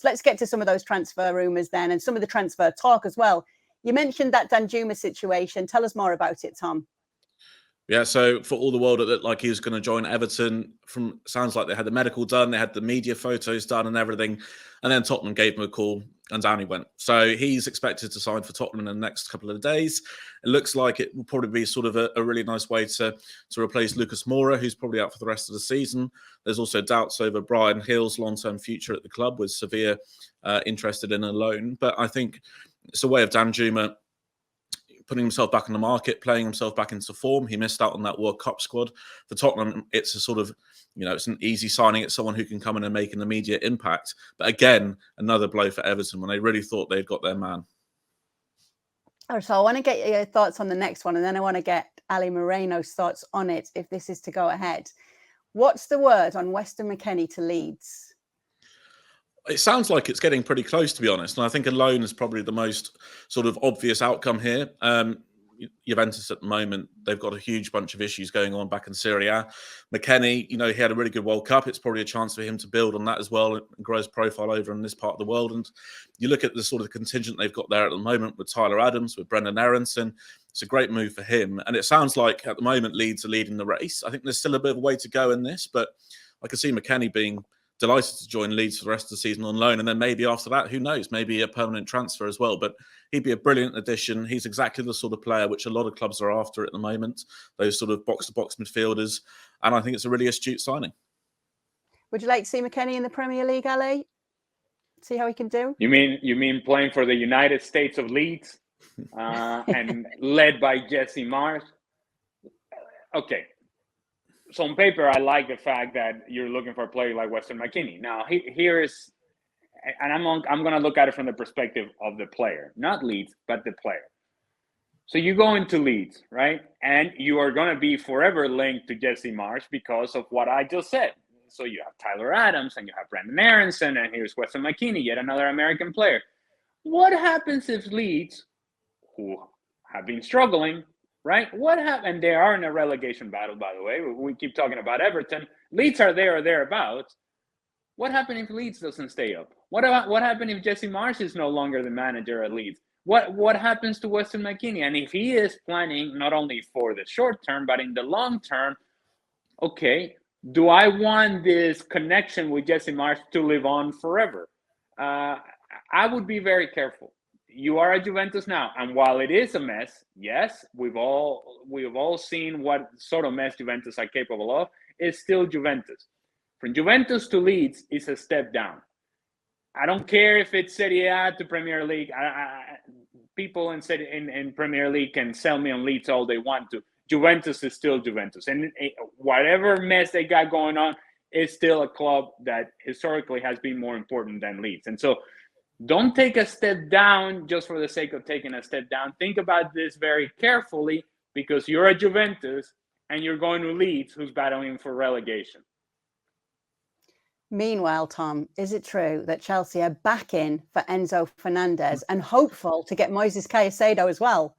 let's get to some of those transfer rumours then, and some of the transfer talk as well. You mentioned that Danjuma situation. Tell us more about it, Tom. Yeah, so for all the world, it looked like he was going to join Everton. Sounds like they had the medical done, they had the media photos done and everything, and then Tottenham gave him a call, and down he went. So he's expected to sign for Tottenham in the next couple of days. It looks like it will probably be sort of a really nice way to replace Lucas Moura, who's probably out for the rest of the season. There's also doubts over Brian Hill's long-term future at the club, with Sevilla interested in a loan. But I think it's a way of Danjuma putting himself back on the market, playing himself back into form. He missed out on that World Cup squad. For Tottenham, it's a sort of, it's an easy signing. It's someone who can come in and make an immediate impact. But again, another blow for Everton when they really thought they'd got their man. So I want to get your thoughts on the next one, and then I want to get Ali Moreno's thoughts on it if this is to go ahead. What's the word on Weston McKennie to Leeds? It sounds like it's getting pretty close, to be honest. And I think a loan is probably the most sort of obvious outcome here. Juventus at the moment, they've got a huge bunch of issues going on back in Serie A. McKennie, he had a really good World Cup. It's probably a chance for him to build on that as well and grow his profile over in this part of the world. And you look at the sort of contingent they've got there at the moment with Tyler Adams, with Brendan Aronson. It's a great move for him. And it sounds like at the moment Leeds are leading the race. I think there's still a bit of a way to go in this, but I can see McKennie being delighted to join Leeds for the rest of the season on loan. And then maybe after that, who knows, maybe a permanent transfer as well. But he'd be a brilliant addition. He's exactly the sort of player which a lot of clubs are after at the moment, those sort of box-to-box midfielders. And I think it's a really astute signing. Would you like to see McKennie in the Premier League, Ali? See how he can do? You mean playing for the United States of Leeds and led by Jesse Marsh? Okay. So on paper, I like the fact that you're looking for a player like Weston McKennie. Now, here is, and I'm going to look at it from the perspective of the player, not Leeds, but the player. So you go into Leeds, right? And you are going to be forever linked to Jesse Marsh because of what I just said. So you have Tyler Adams and you have Brendan Aronson, and here's Weston McKennie, yet another American player. What happens if Leeds, who have been struggling, right? What happened? They are in a relegation battle, by the way. We keep talking about Everton. Leeds are there or thereabouts. What happened if Leeds doesn't stay up? What happened if Jesse Marsh is no longer the manager at Leeds? What happens to Weston McKennie? And if he is planning not only for the short term, but in the long term, okay, do I want this connection with Jesse Marsh to live on forever? I would be very careful. You are at Juventus now, and while it is a mess, yes, we've all seen what sort of mess Juventus are capable of. It's still Juventus. From Juventus to Leeds is a step down. I don't care if it's Serie A to Premier League. People in Premier League can sell me on Leeds all they want to. Juventus is still Juventus, and whatever mess they got going on, it's still a club that historically has been more important than Leeds, and so. Don't take a step down just for the sake of taking a step down. Think about this very carefully because you're at Juventus and you're going to Leeds, who's battling for relegation. Meanwhile, Tom, is it true that Chelsea are back in for Enzo Fernandez and hopeful to get Moises Caicedo as well?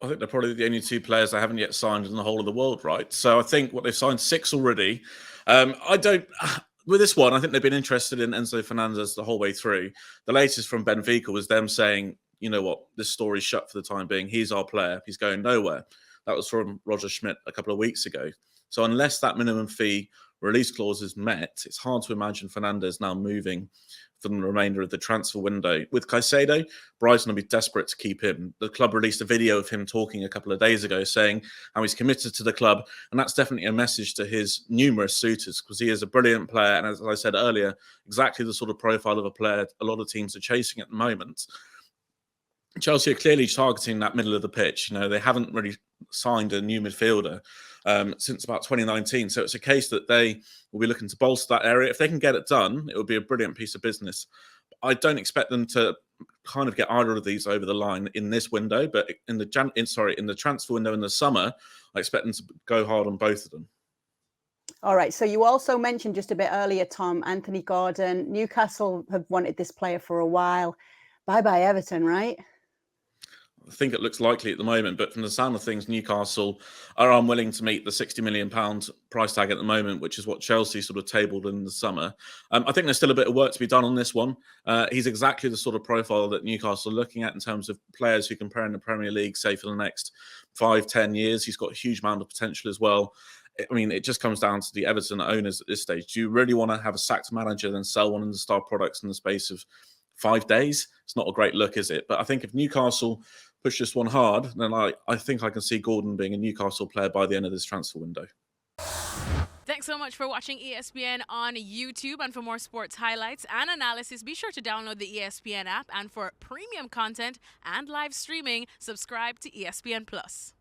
I think they're probably the only two players they haven't yet signed in the whole of the world, right? So I think they've signed 6 already. With this one, I think they've been interested in Enzo Fernandez the whole way through. The latest from Benfica was them saying, you know what, this story's shut for the time being. He's our player. He's going nowhere. That was from Roger Schmidt a couple of weeks ago. So unless that minimum fee release clause is met, it's hard to imagine Fernandez now moving for the remainder of the transfer window. With Caicedo, Brighton will be desperate to keep him. The club released a video of him talking a couple of days ago saying how he's committed to the club, and that's definitely a message to his numerous suitors because he is a brilliant player, and as I said earlier, exactly the sort of profile of a player a lot of teams are chasing at the moment. Chelsea are clearly targeting that middle of the pitch. They haven't really signed a new midfielder since about 2019. So it's a case that they will be looking to bolster that area. If they can get it done, it would be a brilliant piece of business. I don't expect them to kind of get either of these over the line in this window, but in the transfer window in the summer, I expect them to go hard on both of them. All right. So you also mentioned just a bit earlier, Tom, Anthony Gordon. Newcastle have wanted this player for a while. Bye-bye Everton, right? think it looks likely at the moment, but from the sound of things, Newcastle are unwilling to meet the £60 million price tag at the moment, which is what Chelsea sort of tabled in the summer. I think there's still a bit of work to be done on this one. He's exactly the sort of profile that Newcastle are looking at in terms of players who can play in the Premier League, say, for the next 5-10 years. He's got a huge amount of potential as well. I mean, it just comes down to the Everton owners at this stage. Do you really want to have a sacked manager then sell one of the star products in the space of 5 days? It's not a great look, is it? But I think if Newcastle push this one hard, then I think I can see Gordon being a Newcastle player by the end of this transfer window. Thanks so much for watching ESPN on YouTube. And for more sports highlights and analysis, be sure to download the ESPN app. And for premium content and live streaming, subscribe to ESPN Plus.